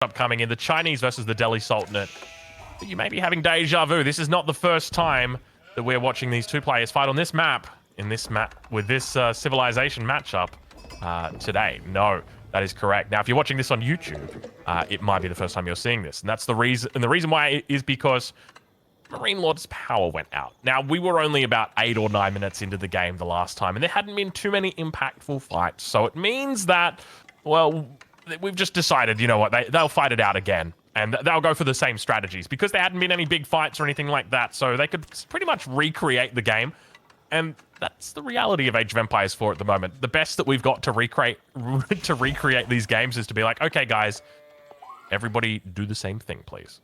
up coming in, the Chinese versus the Delhi Sultanate. But you may be having deja vu. This is not the first time that we're watching these two players fight on this map, with this civilization matchup today. No, that is correct. Now, if you're watching this on YouTube, it might be the first time you're seeing this, and that's the reason. And the reason why is because MarineLorD's power went out. Now, we were only about 8 or 9 minutes into the game the last time, and there hadn't been too many impactful fights. So it means that, well, we've just decided, you know what, they'll fight it out again. And they'll go for the same strategies because there hadn't been any big fights or anything like that. So they could pretty much recreate the game. And that's the reality of Age of Empires 4 at the moment. The best that we've got to recreate these games is to be like, okay, guys, everybody do the same thing, please.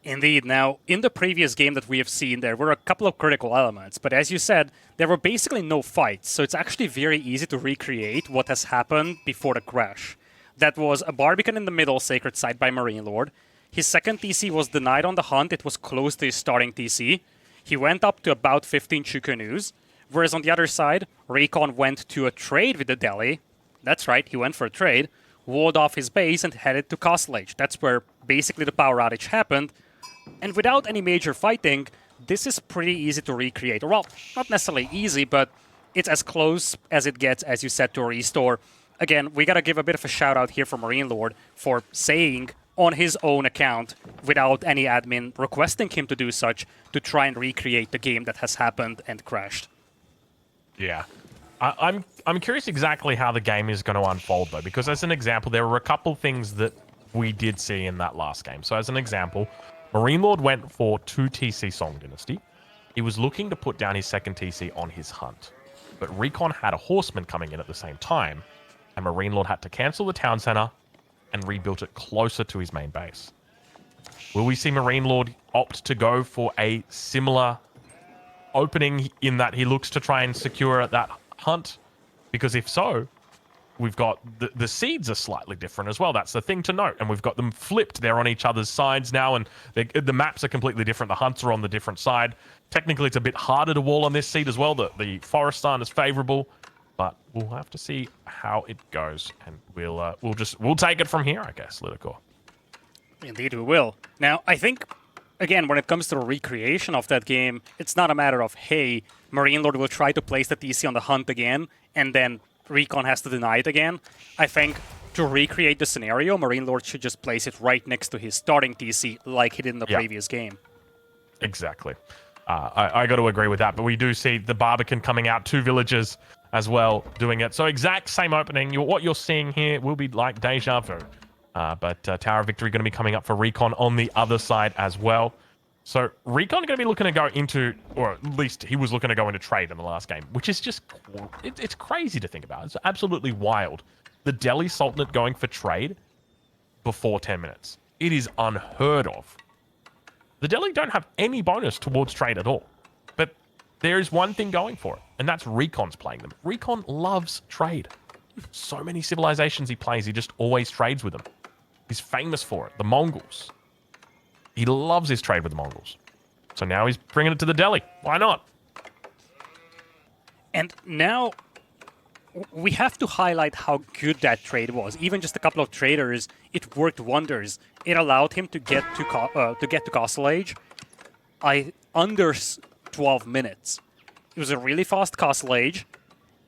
Indeed. Now, in the previous game that we have seen, there were a couple of critical elements. But as you said, there were basically no fights. So it's actually very easy to recreate what has happened before the crash. That was a Barbican in the middle, Sacred Site by MarineLorD. His second TC was denied on the hunt. It was close to his starting TC. He went up to about 15 Chu canoes. Whereas on the other side, RecoN went to a trade with the Delhi. That's right, he went for a trade, walled off his base and headed to Castle Age. That's where basically the power outage happened. And without any major fighting, this is pretty easy to recreate. Well, not necessarily easy, but it's as close as it gets, as you said, to a restore. Again, we gotta give a bit of a shout out here for MarineLorD for saying on his own account, without any admin requesting him to do such, to try and recreate the game that has happened and crashed. Yeah. I'm curious exactly how the game is going to unfold, though, because as an example, there were a couple things that we did see in that last game. So as an example, MarineLorD went for 2 TC Song Dynasty. He was looking to put down his second TC on his hunt. But RecoN had a horseman coming in at the same time, and MarineLorD had to cancel the town center and rebuilt it closer to his main base. Will we see MarineLorD opt to go for a similar opening in that he looks to try and secure that hunt? Because if so, we've got the seeds are slightly different as well. That's the thing to note. And we've got them flipped. They're on each other's sides now, and the maps are completely different. The hunts are on the different side. Technically, it's a bit harder to wall on this seed as well. The forest stand is favorable. But we'll have to see how it goes, and we'll take it from here, I guess, Lidakor. Indeed, we will. Now, I think, again, when it comes to the recreation of that game, it's not a matter of, hey, MarineLorD will try to place the TC on the hunt again, and then RecoN has to deny it again. I think to recreate the scenario, MarineLorD should just place it right next to his starting TC, like he did in the previous game. Exactly. I got to agree with that, but we do see the Barbican coming out, 2 villages as well doing it. So exact same opening. What you're seeing here will be like deja vu. But Tower of Victory going to be coming up for RecoN on the other side as well. So RecoN going to be looking to go into, or at least he was looking to go into trade in the last game, which is just, it's crazy to think about. It's absolutely wild. The Delhi Sultanate going for trade before 10 minutes. It is unheard of. The Delhi don't have any bonus towards trade at all. But there is one thing going for it, and that's RecoN's playing them. RecoN loves trade. So many civilizations he plays, he just always trades with them. He's famous for it. The Mongols. He loves his trade with the Mongols. So now he's bringing it to the Delhi. Why not? And now we have to highlight how good that trade was. Even just a couple of traders, it worked wonders. It allowed him to get to Castle Age under 12 minutes. It was a really fast Castle Age,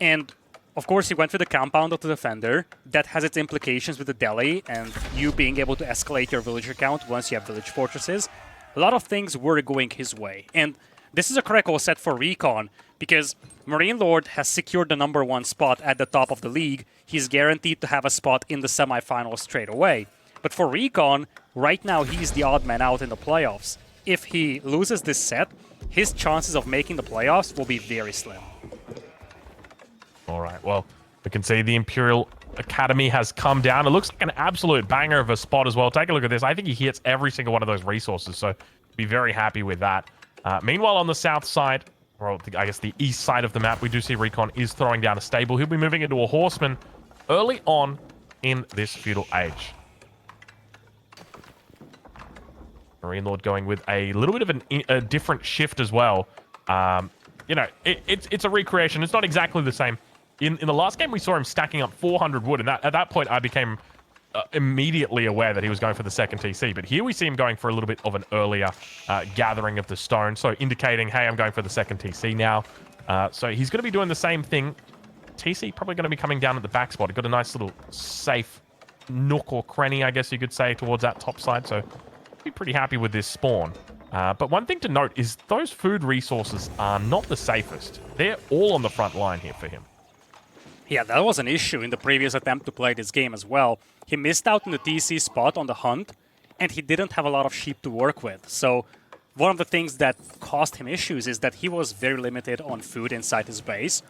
and of course he went for the compound of the defender. That has its implications with the Delhi and you being able to escalate your villager count once you have village fortresses. A lot of things were going his way, and this is a critical set for RecoN because MarineLorD has secured the #1 spot at the top of the league. He's guaranteed to have a spot in the semifinals straight away. But for RecoN, right now he's the odd man out in the playoffs. If he loses this set, his chances of making the playoffs will be very slim. All right, well, we can see the Imperial Academy has come down. It looks like an absolute banger of a spot as well. Take a look at this. I think he hits every single one of those resources, so be very happy with that. Meanwhile, on the south side, or I guess the east side of the map, we do see RecoN is throwing down a stable. He'll be moving into a horseman early on in this feudal age. MarineLorD going with a little bit of a different shift as well. You know, it's a recreation. It's not exactly the same. In the last game, we saw him stacking up 400 wood, and at that point, I became immediately aware that he was going for the second TC. But here we see him going for a little bit of an earlier gathering of the stone, so indicating, hey, I'm going for the second TC now. So he's going to be doing the same thing. TC probably going to be coming down at the back spot. He got a nice little safe nook or cranny, I guess you could say, towards that top side. So be pretty happy with this spawn. But one thing to note is those food resources are not the safest. They're all on the front line here for him. Yeah, that was an issue in the previous attempt to play this game as well. He missed out on the TC spot on the hunt, and he didn't have a lot of sheep to work with. So one of the things that caused him issues is that he was very limited on food inside his base.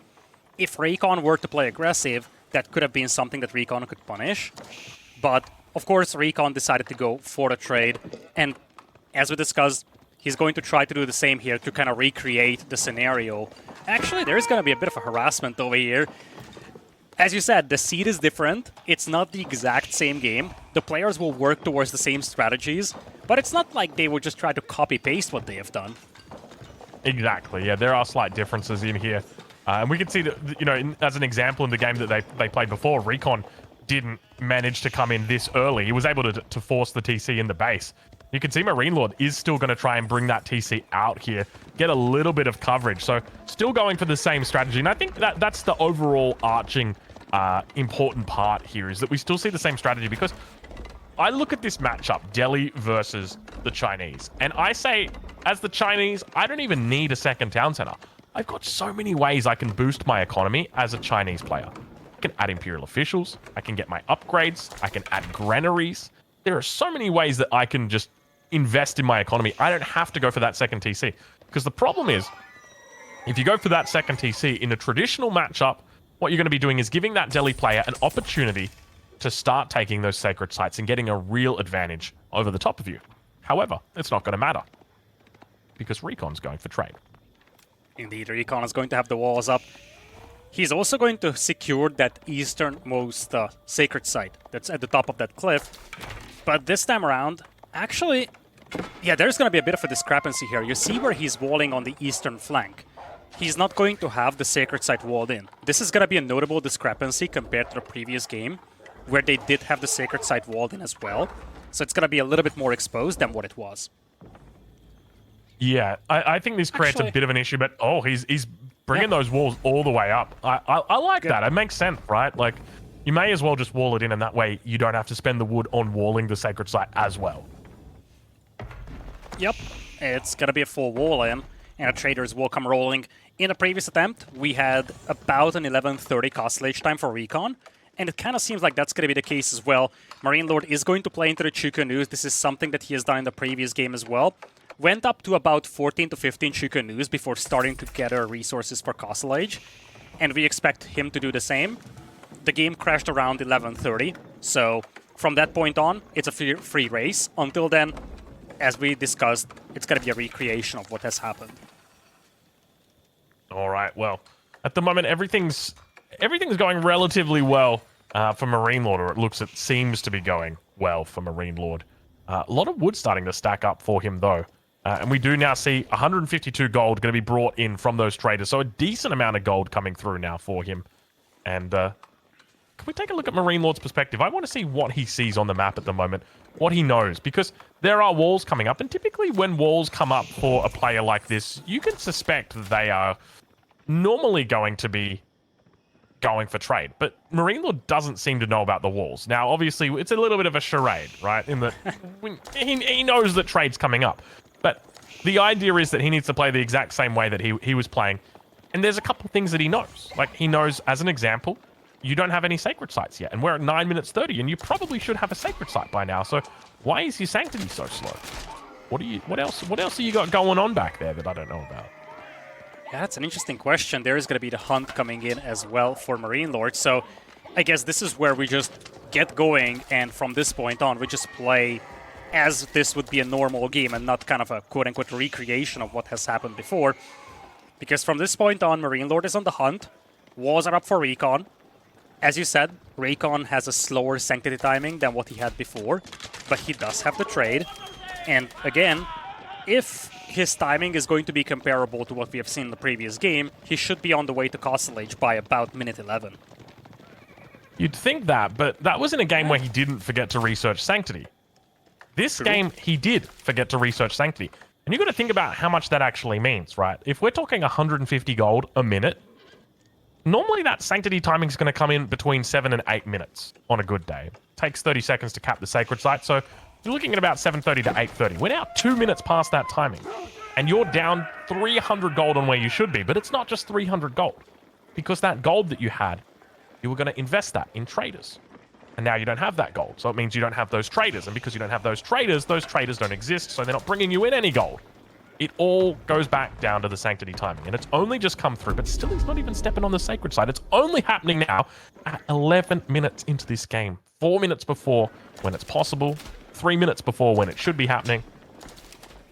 If RecoN were to play aggressive, that could have been something that RecoN could punish. But, of course, RecoN decided to go for the trade, and as we discussed, he's going to try to do the same here to kind of recreate the scenario. Actually, there's going to be a bit of a harassment over here. As you said, the seed is different. It's not the exact same game. The players will work towards the same strategies, but it's not like they would just try to copy-paste what they have done. Exactly, yeah, there are slight differences in here. And we can see that, you know, as an example in the game that they played before, RecoN didn't manage to come in this early. He was able to force the TC in the base. You can see MarineLorD is still going to try and bring that TC out here, get a little bit of coverage. So still going for the same strategy. And I think that's the overall arching important part here, is that we still see the same strategy, because I look at this matchup, Delhi versus the Chinese, and I say, as the Chinese, I don't even need a second town center. I've got so many ways I can boost my economy as a Chinese player. I can add Imperial officials, I can get my upgrades, I can add granaries. There are so many ways that I can just invest in my economy. I don't have to go for that second TC. Because the problem is, if you go for that second TC in a traditional matchup, what you're going to be doing is giving that Delhi player an opportunity to start taking those sacred sites and getting a real advantage over the top of you. However, it's not going to matter, because RecoN's going for trade. Indeed, RecoN is going to have the walls up. He's also going to secure that easternmost sacred site that's at the top of that cliff. But this time around, actually, yeah, there's going to be a bit of a discrepancy here. You see where he's walling on the eastern flank. He's not going to have the sacred site walled in. This is going to be a notable discrepancy compared to the previous game, where they did have the sacred site walled in as well. So it's going to be a little bit more exposed than what it was. Yeah, I think this creates a bit of an issue, but he's bringing those walls all the way up. I like that. It makes sense, right? Like, you may as well just wall it in, and that way you don't have to spend the wood on walling the sacred site as well. Yep, it's going to be a full wall in, and the traders will come rolling. In a previous attempt, we had about an 11:30 castlage time for RecoN, and it kind of seems like that's going to be the case as well. MarineLorD is going to play into the Chuka News. This is something that he has done in the previous game as well. Went up to about 14 to 15 Chuka News before starting to gather resources for castlage, and we expect him to do the same. The game crashed around 11:30, so from that point on, it's a free race. Until then, as we discussed, it's going to be a recreation of what has happened. All right, well, at the moment, everything's going relatively well for MarineLorD, or it seems to be going well for MarineLorD. A lot of wood starting to stack up for him, though. And we do now see 152 gold going to be brought in from those traders, so a decent amount of gold coming through now for him. And can we take a look at MarineLorD's perspective? I want to see what he sees on the map at the moment, what he knows, because there are walls coming up, and typically when walls come up for a player like this, you can suspect they are normally going to be going for trade. But MarineLorD doesn't seem to know about the walls. Now, obviously, it's a little bit of a charade, right? In that he knows that trade's coming up. But the idea is that he needs to play the exact same way that he was playing. And there's a couple things that he knows. Like, he knows, as an example, you don't have any sacred sites yet. And we're at 9 minutes 30, and you probably should have a sacred site by now. So why is your sanctity so slow? What else have you got going on back there that I don't know about? Yeah, that's an interesting question. There is going to be the hunt coming in as well for MarineLorD. So I guess this is where we just get going, and from this point on, we just play as this would be a normal game and not kind of a quote-unquote recreation of what has happened before. Because from this point on, MarineLorD is on the hunt. Walls are up for RecoN. As you said, RecoN has a slower sanctity timing than what he had before, but he does have the trade. And again, if his timing is going to be comparable to what we have seen in the previous game, he should be on the way to castlage by about minute 11. You'd think that, but that was in a game where he didn't forget to research Sanctity. This game, he did forget to research Sanctity. And you've got to think about how much that actually means, right? If we're talking 150 gold a minute, normally that Sanctity timing is going to come in between 7 and 8 minutes on a good day. It takes 30 seconds to cap the Sacred Site, so you're looking at about 7:30 to 8:30. We're now 2 minutes past that timing. And you're down 300 gold on where you should be, but it's not just 300 gold. Because that gold that you had, you were going to invest that in traders. And now you don't have that gold. So it means you don't have those traders. And because you don't have those traders don't exist. So they're not bringing you in any gold. It all goes back down to the Sanctity timing. And it's only just come through. But still, he's not even stepping on the Sacred Side. It's only happening now at 11 minutes into this game. 4 minutes before when it's possible. 3 minutes before when it should be happening.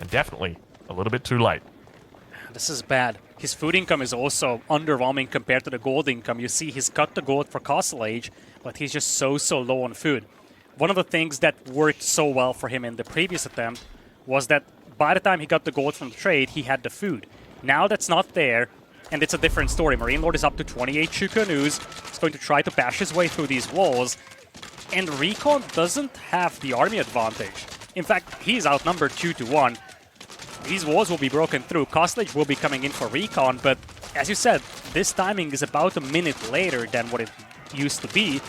And definitely a little bit too late. This is bad. His food income is also underwhelming compared to the gold income. You see he's got the gold for Castle Age, but he's just so low on food. One of the things that worked so well for him in the previous attempt was that by the time he got the gold from the trade, he had the food. Now that's not there, and it's a different story. MarineLorD is up to 28 Chu canoes. He's going to try to bash his way through these walls, and RecoN doesn't have the army advantage. In fact, he's outnumbered 2-1. These walls will be broken through. Castle Age will be coming in for RecoN, but as you said, this timing is about a minute later than what it used to be,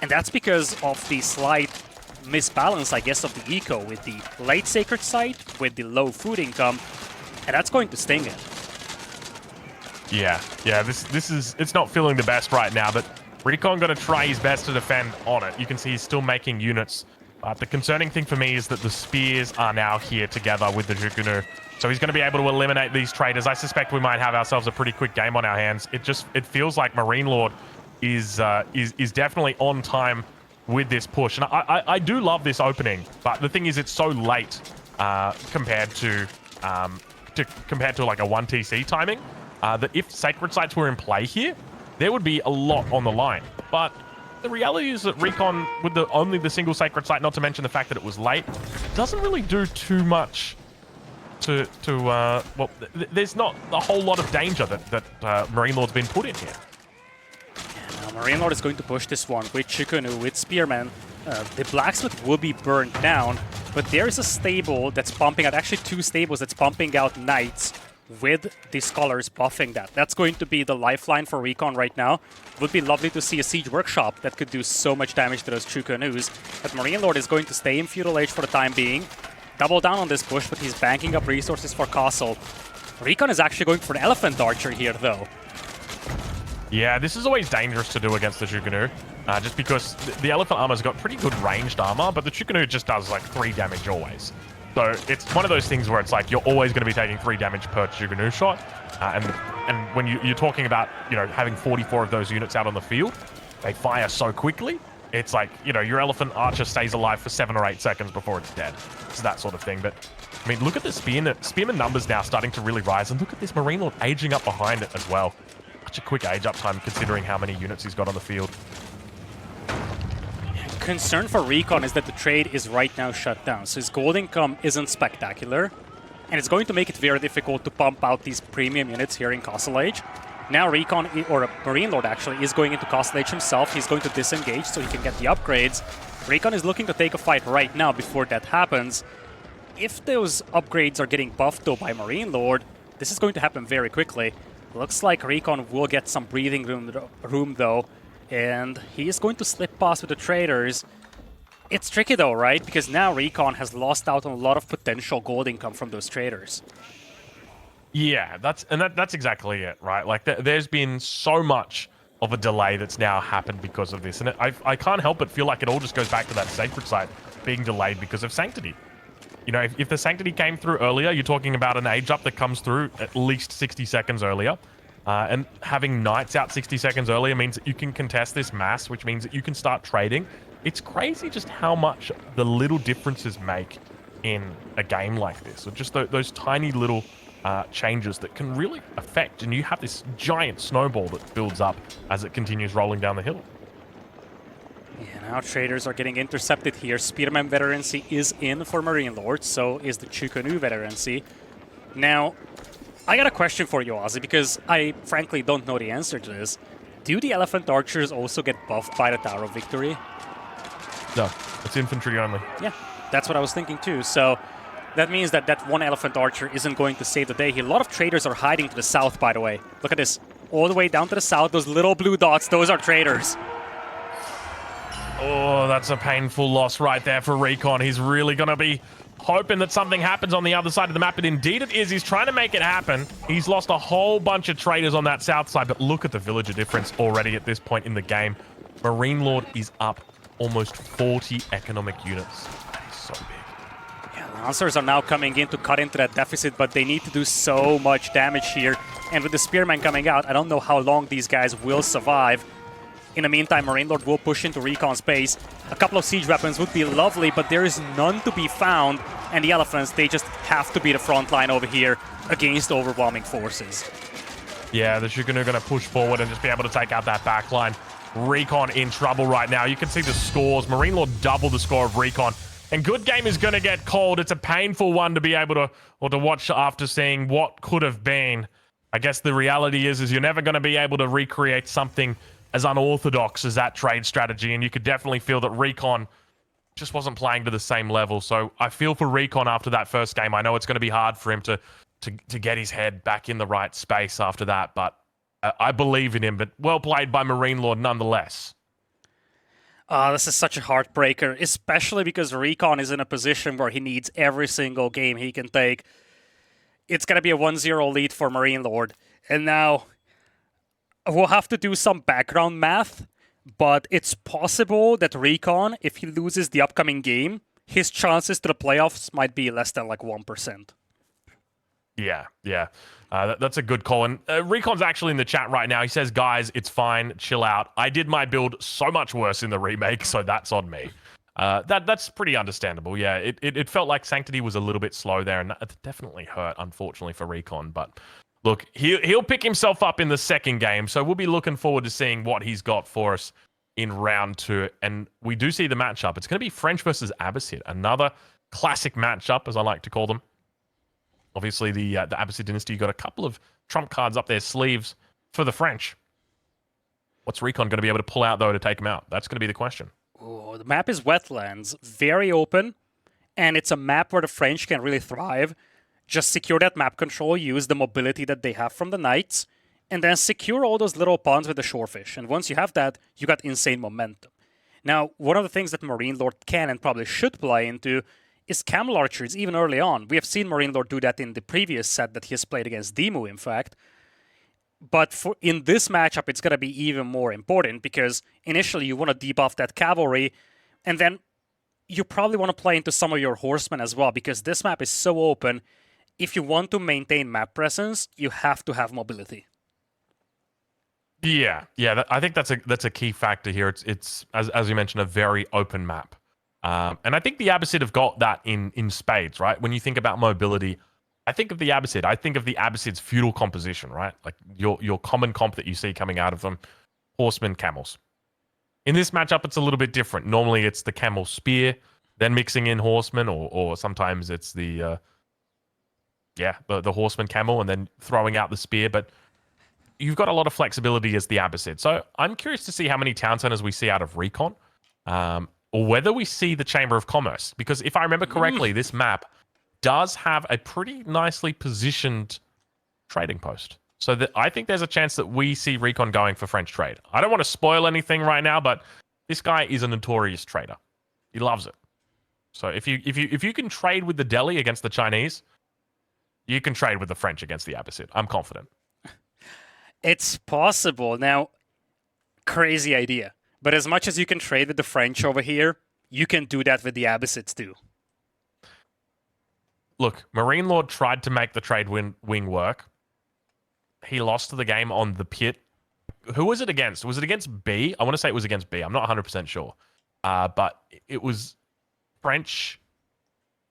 and that's because of the slight misbalance, I guess, of the eco with the late Sacred Site, with the low food income, and that's going to sting it. Yeah, this is, it's not feeling the best right now, but RecoN going to try his best to defend on it. You can see he's still making units. The concerning thing for me is that the spears are now here together with the Jukunu. So he's going to be able to eliminate these traders. I suspect we might have ourselves a pretty quick game on our hands. It feels like MarineLorD is definitely on time with this push. And I do love this opening, but the thing is it's so late compared to like a 1TC timing that if Sacred Sites were in play here, there would be a lot on the line. But the reality is that RecoN, with only the single Sacred Site, not to mention the fact that it was late, doesn't really do too much well, there's not a whole lot of danger that MarineLorD's been put in here. Now MarineLorD is going to push this one with Chukunu, with Spearman. The blacksmith will be burnt down, but there is a stable that's pumping out, actually 2 stables that's pumping out knights with the scholars buffing that. That's going to be the lifeline for RecoN right now. Would be lovely to see a siege workshop that could do so much damage to those true canoes. But MarineLorD is going to stay in Feudal Age for the time being. Double down on this push, but he's banking up resources for Castle. RecoN is actually going for an Elephant Archer here, though. Yeah, this is always dangerous to do against the Jukunu, just because the Elephant Armor's got pretty good ranged armor, but the Jukunu just does like 3 damage always. So it's one of those things where it's like you're always going to be taking 3 damage per Jukunu shot, and when you're talking about, you know, having 44 of those units out on the field, they fire so quickly. It's like, you know, your Elephant Archer stays alive for 7 or 8 seconds before it's dead. It's that sort of thing. But I mean, look at the Spearman numbers now starting to really rise, and look at this MarineLorD aging up behind it as well. Such a quick age up time considering how many units he's got on the field. Concern for RecoN is that the trade is right now shut down, so his gold income isn't spectacular, and it's going to make it very difficult to pump out these premium units here in Castle Age. Now RecoN, or MarineLorD actually, is going into Castle Age himself. He's going to disengage so he can get the upgrades. RecoN is looking to take a fight right now before that happens. If those upgrades are getting buffed though by MarineLorD, this is going to happen very quickly. Looks like RecoN will get some breathing room though, and he is going to slip past with the traders. It's tricky though, right? Because now RecoN has lost out on a lot of potential gold income from those traders. Yeah, that's exactly it, right? Like there's been so much of a delay that's now happened because of this, and I can't help but feel like it all just goes back to that Sacred Site being delayed because of Sanctity. You know, if the Sanctity came through earlier, you're talking about an age up that comes through at least 60 seconds earlier. And having Knights out 60 seconds earlier means that you can contest this mass, which means that you can start trading. It's crazy just how much the little differences make in a game like this, or just those tiny little changes that can really affect. And you have this giant snowball that builds up as it continues rolling down the hill. Yeah, now traders are getting intercepted here. Spearman veterancy is in for MarineLorD, so is the Chukunu veterancy. Now, I got a question for you, Aussie, because I frankly don't know the answer to this. Do the Elephant Archers also get buffed by the Tower of Victory? No, it's infantry only. Yeah, that's what I was thinking too. So that means that that one Elephant Archer isn't going to save the day here. A lot of traders are hiding to the south, by the way. Look at this. All the way down to the south, those little blue dots, those are traders. Oh, that's a painful loss right there for RecoN. He's really going to be hoping that something happens on the other side of the map, but indeed it is. He's trying to make it happen. He's lost a whole bunch of traders on that south side, but look at the villager difference already at this point in the game. MarineLorD is up almost 40 economic units. That is so big. Yeah, Lancers are now coming in to cut into that deficit, but they need to do so much damage here. And with the Spearman coming out, I don't know how long these guys will survive. In the meantime, MarineLorD will push into RecoN's base. A couple of siege weapons would be lovely, but there is none to be found. And the Elephants, they just have to be the front line over here against overwhelming forces. Yeah, the Shogun are going to push forward and just be able to take out that back line. RecoN in trouble right now. You can see the scores. MarineLorD double the score of RecoN. And good game is going to get called. It's a painful one to be able to, or to watch after seeing what could have been. I guess the reality is you're never going to be able to recreate something as unorthodox as that trade strategy, and you could definitely feel that RecoN just wasn't playing to the same level. So I feel for RecoN after that first game. I know it's going to be hard for him to get his head back in the right space after that, but I believe in him. But well played by MarineLorD nonetheless. This is such a heartbreaker, especially because RecoN is in a position where he needs every single game he can take. It's going to be a 1-0 lead for MarineLorD, and now we'll have to do some background math, but it's possible that RecoN, if he loses the upcoming game, his chances to the playoffs might be less than like 1%. Yeah. That's a good call. And RecoN's actually in the chat right now. He says, guys, it's fine. Chill out. I did my build so much worse in the remake, so that's on me. That's pretty understandable. Yeah, it felt like Sanctity was a little bit slow there, and that definitely hurt, unfortunately, for RecoN. But look, he'll pick himself up in the second game, so we'll be looking forward to seeing what he's got for us in round 2. And we do see the matchup. It's going to be French versus Abbasid, another classic matchup, as I like to call them. Obviously, the Abbasid dynasty got a couple of trump cards up their sleeves for the French. What's RecoN going to be able to pull out, though, to take them out? That's going to be the question. Oh, the map is wetlands, very open, and it's a map where the French can really thrive. Just secure that map control, use the mobility that they have from the Knights, and then secure all those little ponds with the Shorefish. And once you have that, you got insane momentum. Now, one of the things that MarineLorD can and probably should play into is Camel Archers, even early on. We have seen MarineLorD do that in the previous set that he has played against Demu, in fact. But in this matchup, it's going to be even more important because initially you want to debuff that cavalry, and then you probably want to play into some of your horsemen as well because this map is so open. If you want to maintain map presence, you have to have mobility. Yeah, I think that's a key factor here. It's as you mentioned, a very open map. And I think the Abbasid have got that in spades, right? When you think about mobility, I think of the Abbasid. I think of the Abbasid's feudal composition, right? Like your common comp that you see coming out of them, horsemen, camels. In this matchup, it's a little bit different. Normally, it's the camel spear, then mixing in horsemen, or sometimes it's the horseman camel, and then throwing out the spear. But you've got a lot of flexibility as the Abbasid. So I'm curious to see how many town centers we see out of RecoN. Or whether we see the Chamber of Commerce. Because if I remember correctly, this map does have a pretty nicely positioned trading post. So I think there's a chance that we see RecoN going for French trade. I don't want to spoil anything right now, but this guy is a notorious trader. He loves it. So if you can trade with the Delhi against the Chinese, you can trade with the French against the Abbasid. I'm confident. It's possible. Now, crazy idea. But as much as you can trade with the French over here, you can do that with the Abbasids too. Look, MarineLorD tried to make the trade wing work. He lost to the game on the pit. Who was it against? Was it against B? I want to say it was against B. I'm not 100% sure. But it was French.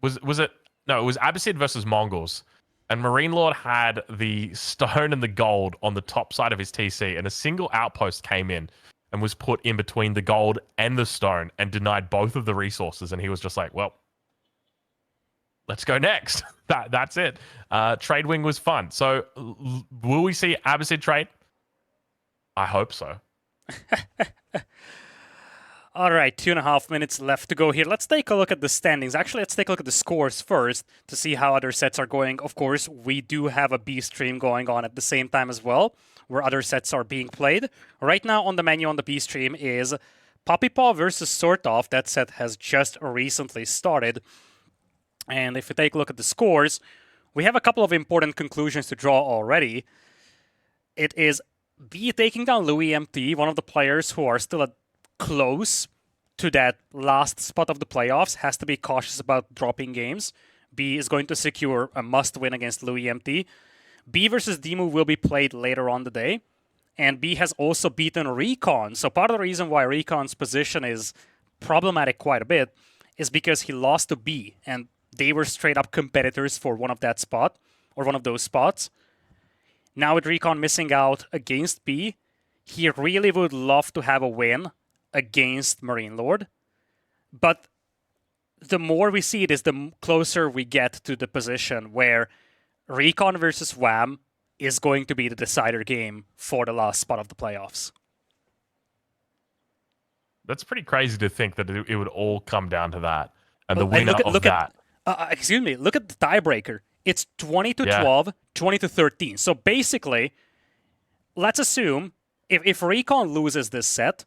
Was it? No, it was Abbasid versus Mongols. And MarineLorD had the stone and the gold on the top side of his TC, and a single outpost came in and was put in between the gold and the stone and denied both of the resources. And he was just like, well, let's go next. That's it. Trade wing was fun. So will we see Abbasid trade? I hope so. All right, 2.5 minutes left to go here. Let's take a look at the standings. Actually, let's take a look at the scores first to see how other sets are going. Of course, we do have a B stream going on at the same time as well, where other sets are being played. Right now on the menu on the B stream is Puppy Paw versus Sort Off. That set has just recently started. And if we take a look at the scores, we have a couple of important conclusions to draw already. It is B taking down Louis MT, one of the players who are still close to that last spot of the playoffs, has to be cautious about dropping games. B is going to secure a must-win against Louis MT. B versus Demu will be played later on the day. And B has also beaten RecoN. So part of the reason why RecoN's position is problematic quite a bit is because he lost to B, and they were straight-up competitors for one of that spot, or one of those spots. Now with RecoN missing out against B, he really would love to have a win against MarineLorD. But the more we see it is the closer we get to the position where RecoN versus Wham is going to be the decider game for the last spot of the playoffs. That's pretty crazy to think that it would all come down to that. And the winner of that... excuse me, look at the tiebreaker. It's 20-12, 20-13. So basically, let's assume if RecoN loses this set,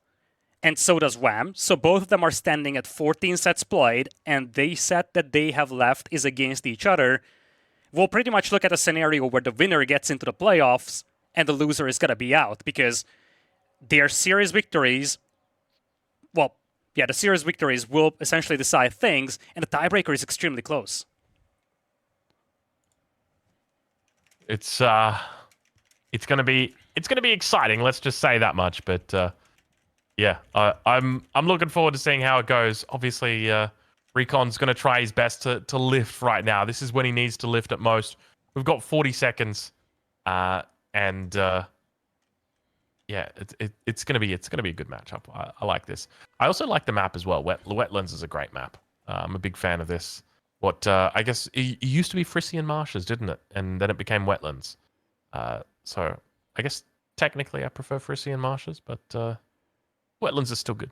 and so does Wham, so both of them are standing at 14 sets played, and the set that they have left is against each other, we'll pretty much look at a scenario where the winner gets into the playoffs, and the loser is going to be out, because their series victories, well, yeah, the series victories will essentially decide things, and the tiebreaker is extremely close. It's gonna be exciting. Let's just say that much. But yeah, I'm looking forward to seeing how it goes. Obviously, RecoN's gonna try his best to lift right now. This is when he needs to lift at most. We've got 40 seconds, and yeah, it's gonna be a good matchup. I like this. I also like the map as well. Wetlands is a great map. I'm a big fan of this. I guess it used to be Frisian Marshes, didn't it? And then it became Wetlands. So I guess technically I prefer Frisian Marshes, but Wetlands is still good.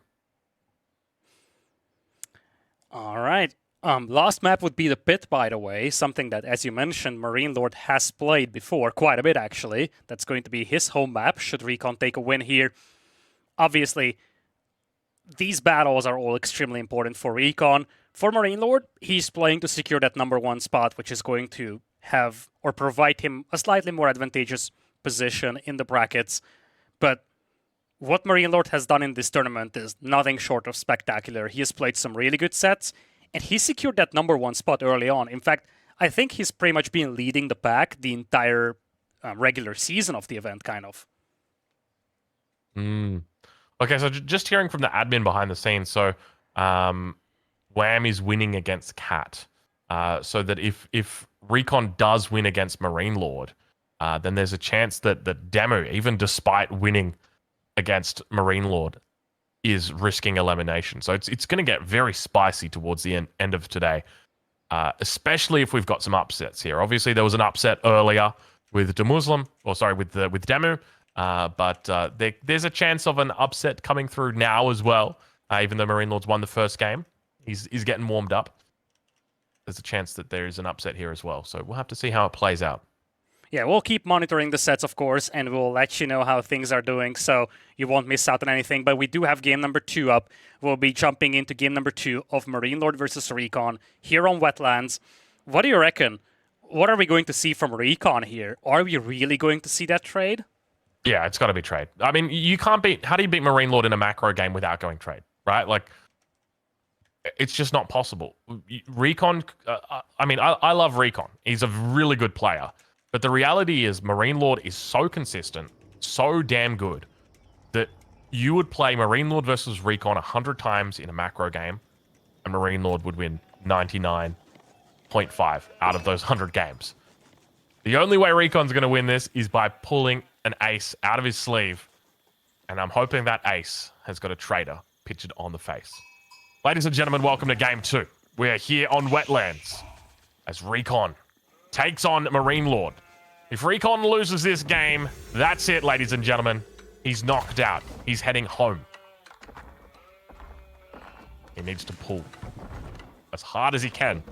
All right. Last map would be the Pit, by the way. Something that, as you mentioned, MarineLorD has played before, quite a bit actually. That's going to be his home map, should RecoN take a win here. Obviously, these battles are all extremely important for RecoN. For MarineLorD, he's playing to secure that #1 spot, which is going to have or provide him a slightly more advantageous position in the brackets. But what MarineLorD has done in this tournament is nothing short of spectacular. He has played some really good sets, and he secured that #1 spot early on. In fact, I think he's pretty much been leading the pack the entire regular season of the event, kind of. Okay, so just hearing from the admin behind the scenes, so Wham is winning against Cat, so that if RecoN does win against MarineLorD, then there's a chance that Demu, even despite winning against MarineLorD, is risking elimination. So it's going to get very spicy towards the end of today, especially if we've got some upsets here. Obviously, there was an upset earlier with with Demu, but there's a chance of an upset coming through now as well. Even though MarineLorD's won the first game, he's getting warmed up. There's a chance that there is an upset here as well. So we'll have to see how it plays out. Yeah, we'll keep monitoring the sets, of course, and we'll let you know how things are doing, so you won't miss out on anything. But we do have game number 2 up. We'll be jumping into game number 2 of MarineLorD versus RecoN here on Wetlands. What do you reckon? What are we going to see from RecoN here? Are we really going to see that trade? Yeah, it's got to be trade. I mean, you can't beat... How do you beat MarineLorD in a macro game without going trade, right? Like, it's just not possible. RecoN... I mean, I love RecoN. He's a really good player. But the reality is MarineLorD is so consistent, so damn good, that you would play MarineLorD versus RecoN 100 times in a macro game, and MarineLorD would win 99.5 out of those 100 games. The only way RecoN's going to win this is by pulling an ace out of his sleeve, and I'm hoping that ace has got a trader pictured on the face. Ladies and gentlemen, welcome to Game 2. We are here on Wetlands as RecoN takes on MarineLorD. If RecoN loses this game, that's it, ladies and gentlemen. He's knocked out. He's heading home. He needs to pull as hard as he can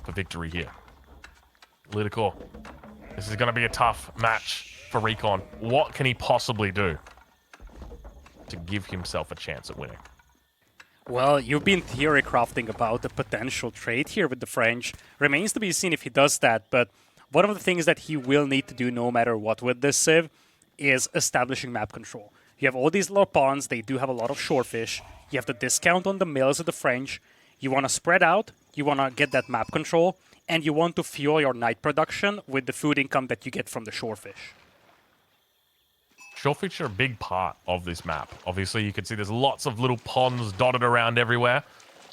for victory here. Lidakor, this is going to be a tough match for RecoN. What can he possibly do to give himself a chance at winning? Well, you've been theory crafting about the potential trade here with the French. Remains to be seen if he does that, but one of the things that he will need to do no matter what with this Civ is establishing map control. You have all these little ponds, they do have a lot of shorefish. You have the discount on the mills of the French. You want to spread out, you want to get that map control, and you want to fuel your night production with the food income that you get from the shorefish. Shorefish are a big part of this map. Obviously, you can see there's lots of little ponds dotted around everywhere,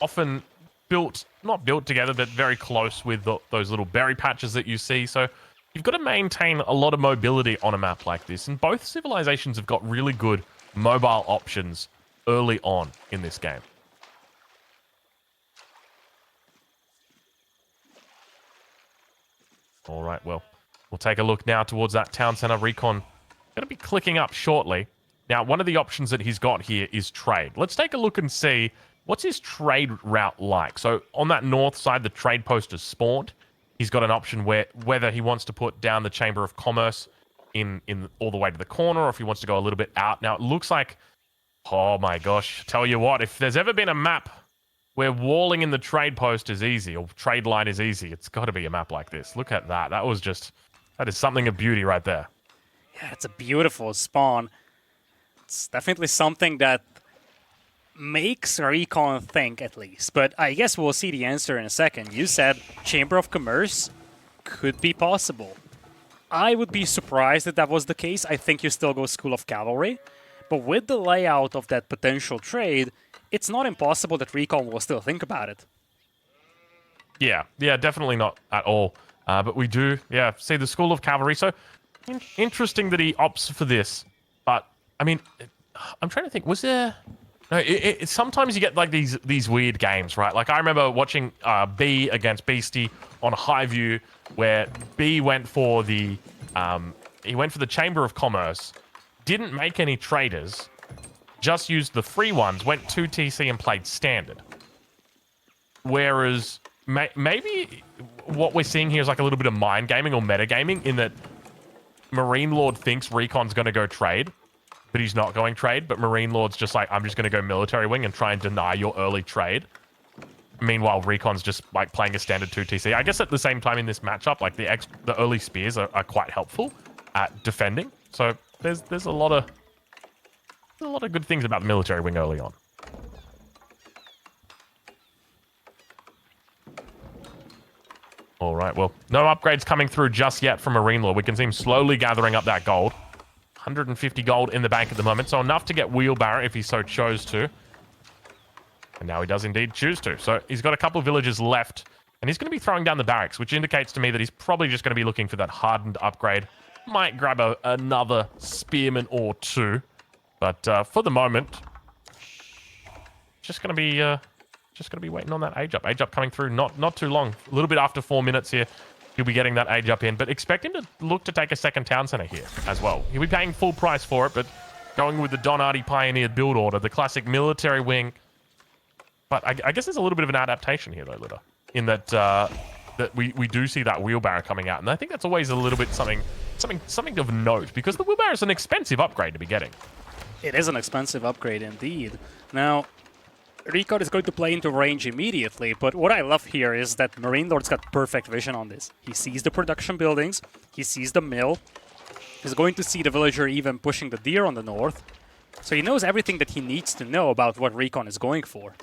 often built, not built together, but very close with those little berry patches that you see. So you've got to maintain a lot of mobility on a map like this, and both civilizations have got really good mobile options early on in this game. All right, well, we'll take a look now towards that town center. RecoN going to be clicking up shortly. Now, one of the options that he's got here is trade. Let's take a look and see what's his trade route like. So on that north side, the trade post is spawned. He's got an option where whether he wants to put down the Chamber of Commerce in all the way to the corner, or if he wants to go a little bit out. Now, it looks like, oh my gosh, tell you what, if there's ever been a map where walling in the trade post is easy, or trade line is easy, it's got to be a map like this. Look at that. That is something of beauty right there. Yeah, it's a beautiful spawn. It's definitely something that makes RecoN think, at least. But I guess we'll see the answer in a second. You said Chamber of Commerce could be possible. I would be surprised if that was the case. I think you still go School of Cavalry. But with the layout of that potential trade, it's not impossible that RecoN will still think about it. Yeah, definitely not at all. But we do, see the School of Cavalry. So interesting that he opts for this. But, I mean, I'm trying to think, was there... No, sometimes you get like these weird games, right? Like I remember watching B against Beastie on Highview, where B went for the Chamber of Commerce, didn't make any traders, just used the free ones, went 2TC and played standard. Whereas maybe what we're seeing here is like a little bit of mind gaming or metagaming in that MarineLorD thinks RecoN's going to go trade, but he's not going trade. But MarineLorD's just like, I'm just going to go military wing and try and deny your early trade. Meanwhile, RecoN's just like playing a standard 2TC. I guess at the same time in this matchup, like the early spears are quite helpful at defending. So there's a lot of good things about the military wing early on. All right, well, no upgrades coming through just yet from MarineLorD. We can see him slowly gathering up that gold. 150 gold in the bank at the moment, so enough to get wheelbarrow if he so chose to. And now he does indeed choose to. So he's got a couple of villages left, and he's going to be throwing down the barracks, which indicates to me that he's probably just going to be looking for that hardened upgrade. Might grab another spearman or two, but for the moment, just going to be waiting on that age up. Age up coming through, not too long. A little bit after 4 minutes here. He'll be getting that age up in, but expect him to look to take a second town center here as well. He'll be paying full price for it, but going with the Donati pioneered build order, the classic military wing. But I guess there's a little bit of an adaptation here, though, Lida, in that that we do see that wheelbarrow coming out, and I think that's always a little bit something of note, because the wheelbarrow is an expensive upgrade to be getting. It is an expensive upgrade indeed. Now, RecoN is going to play into range immediately, but what I love here is that MarineLorD's got perfect vision on this. He sees the production buildings, he sees the mill, he's going to see the villager even pushing the deer on the north, so he knows everything that he needs to know about what RecoN is going for.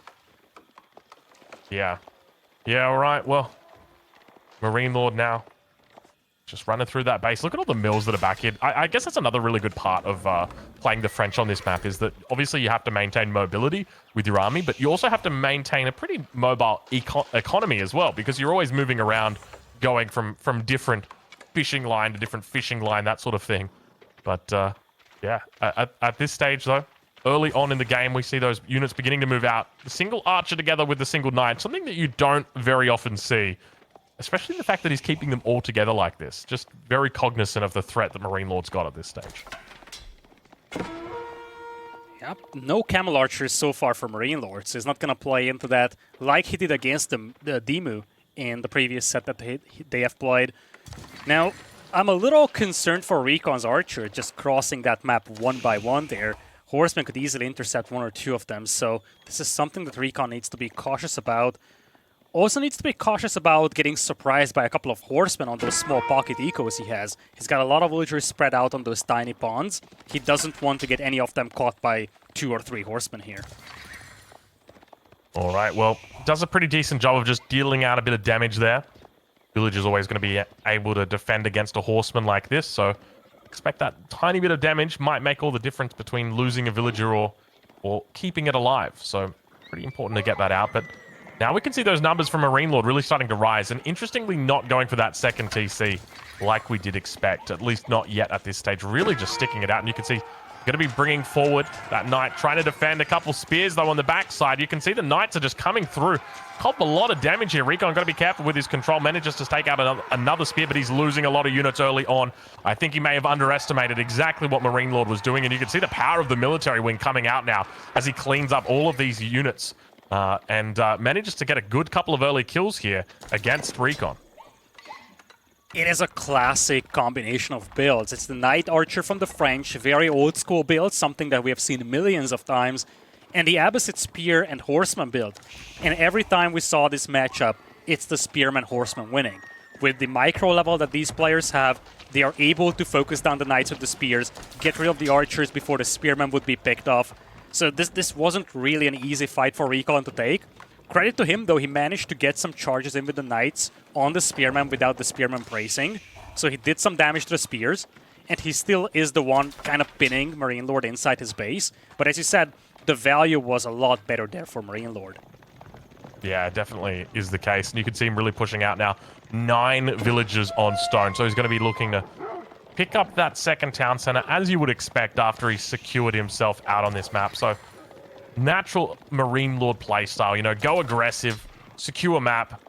Yeah, all right, well, MarineLorD now just running through that base. Look at all the mills that are back here. I guess that's another really good part of playing the French on this map, is that obviously you have to maintain mobility with your army, but you also have to maintain a pretty mobile economy as well, because you're always moving around, going from different fishing line to different fishing line, that sort of thing. But yeah, at this stage though, early on in the game, we see those units beginning to move out. The single archer together with the single knight, something that you don't very often see. Especially the fact that he's keeping them all together like this. Just very cognizant of the threat that MarineLorD's got at this stage. Yep, no camel archers so far for MarineLorD, so he's not going to play into that like he did against the Demu in the previous set that they have played. Now, I'm a little concerned for RecoN's archer just crossing that map one by one there. Horsemen could easily intercept one or two of them, so this is something that RecoN needs to be cautious about. Also needs to be cautious about getting surprised by a couple of horsemen on those small pocket ecos he has. He's got a lot of villagers spread out on those tiny ponds. He doesn't want to get any of them caught by 2 or 3 horsemen here. All right, well, does a pretty decent job of just dealing out a bit of damage there. Village is always going to be able to defend against a horseman like this, so expect that tiny bit of damage might make all the difference between losing a villager or keeping it alive. So pretty important to get that out, but now we can see those numbers from MarineLorD really starting to rise, and interestingly not going for that second TC like we did expect, at least not yet at this stage, really just sticking it out. And you can see going to be bringing forward that knight, trying to defend a couple spears though on the backside. You can see the knights are just coming through. Cop a lot of damage here. RecoN got to be careful with his control. Manages to take out another spear, but he's losing a lot of units early on. I think he may have underestimated exactly what MarineLorD was doing, and you can see the power of the military wing coming out now as he cleans up all of these units and manages to get a good couple of early kills here against RecoN. It is a classic combination of builds. It's the Knight Archer from the French, very old school build, something that we have seen millions of times, and the Abbasid Spear and Horseman build. And every time we saw this matchup, it's the Spearman Horseman winning. With the micro level that these players have, they are able to focus down the Knights with the Spears, get rid of the Archers before the Spearman would be picked off. So this wasn't really an easy fight for RecoN to take. Credit to him, though, he managed to get some charges in with the Knights on the Spearman without the Spearman bracing. So he did some damage to the Spears, and he still is the one kind of pinning MarineLorD inside his base. But as you said, the value was a lot better there for MarineLorD. Yeah, definitely is the case. And you can see him really pushing out now. 9 villages on stone. So he's going to be looking to pick up that second town center, as you would expect after he secured himself out on this map. So natural MarineLorD playstyle, you know, go aggressive, secure map,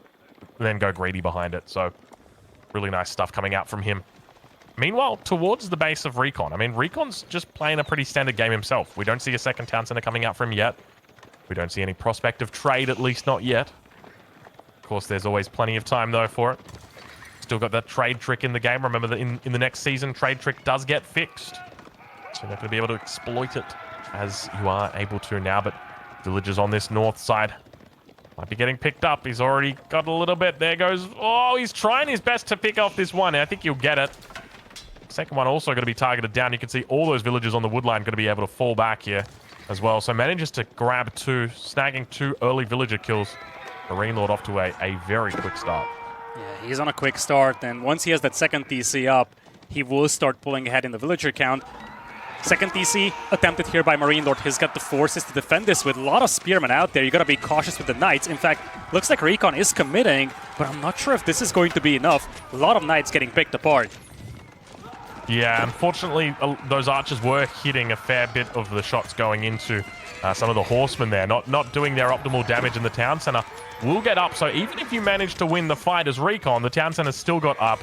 then go greedy behind it. So really nice stuff coming out from him. Meanwhile, towards the base of RecoN, I mean, RecoN's just playing a pretty standard game himself. We don't see a second town center coming out from him yet. We don't see any prospect of trade, at least not yet. Of course, there's always plenty of time, though, for it. Still got that trade trick in the game. Remember that in the next season, trade trick does get fixed. So you're not going to be able to exploit it as you are able to now, but villagers on this north side might be getting picked up. He's already got a little bit. There goes. Oh, he's trying his best to pick off this one. I think he'll get it. Second one also going to be targeted down. You can see all those villagers on the woodline going to be able to fall back here as well. So manages to grab 2, snagging 2 early villager kills. MarineLorD off to a very quick start. Yeah, he's on a quick start, and once he has that second TC up, he will start pulling ahead in the villager count. Second TC attempted here by MarineLorD. He's got the forces to defend this with a lot of spearmen out there. You got to be cautious with the knights. In fact, looks like RecoN is committing, but I'm not sure if this is going to be enough. A lot of knights getting picked apart. Yeah, unfortunately, those archers were hitting a fair bit of the shots going into some of the horsemen there, not doing their optimal damage in the town center. Will get up, so even if you manage to win the fight as RecoN, the town center's still got up.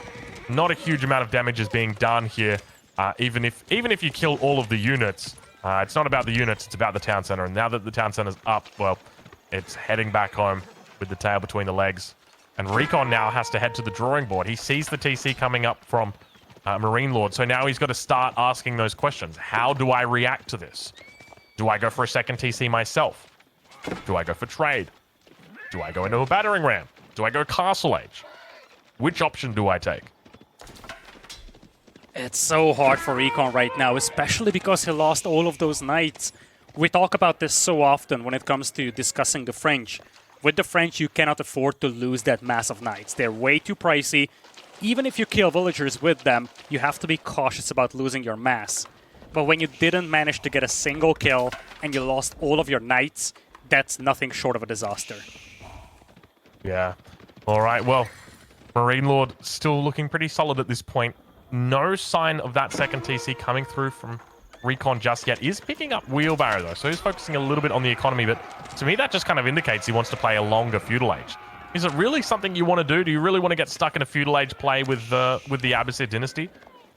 Not a huge amount of damage is being done here. Even if you kill all of the units, it's not about the units, it's about the town center. And now that the town center's up, well, it's heading back home with the tail between the legs. And RecoN now has to head to the drawing board. He sees the TC coming up from MarineLorD, so now he's got to start asking those questions. How do I react to this? Do I go for a second TC myself? Do I go for trade? Do I go into a battering ram? Do I go Castle Age? Which option do I take? It's so hard for RecoN right now, especially because he lost all of those knights. We talk about this so often when it comes to discussing the French. With the French, you cannot afford to lose that mass of knights. They're way too pricey. Even if you kill villagers with them, you have to be cautious about losing your mass. But when you didn't manage to get a single kill and you lost all of your knights, that's nothing short of a disaster. Yeah. All right, well, MarineLorD still looking pretty solid at this point. No sign of that second TC coming through from RecoN just yet. Is picking up Wheelbarrow, though, so he's focusing a little bit on the economy, but to me that just kind of indicates he wants to play a longer feudal age. Is it really something you want to do? Do you really want to get stuck in a feudal age play with the Abbasid dynasty?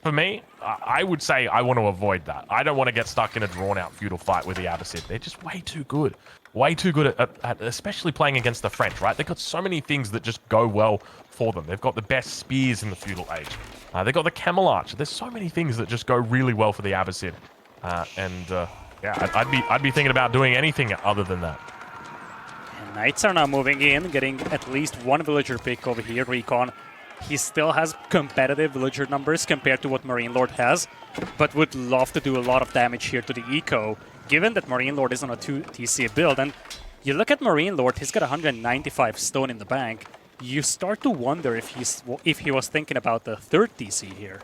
for me, I would say I want to avoid that. I don't want to get stuck in a drawn-out feudal fight with the Abbasid. They're just way too good. Way too good at especially playing against the French, right? They've got so many things that just go well for them. They've got the best spears in the feudal age. They've got the camel archer. There's so many things that just go really well for the Abbasid. Yeah, I'd be thinking about doing anything other than that. And Knights are now moving in, getting at least one villager pick over here. RecoN, he still has competitive villager numbers compared to what MarineLorD has, but would love to do a lot of damage here to the eco, given that MarineLorD is on a 2 TC build. And you look at MarineLorD, he's got 195 stone in the bank. You start to wonder if he was thinking about the 3rd TC here.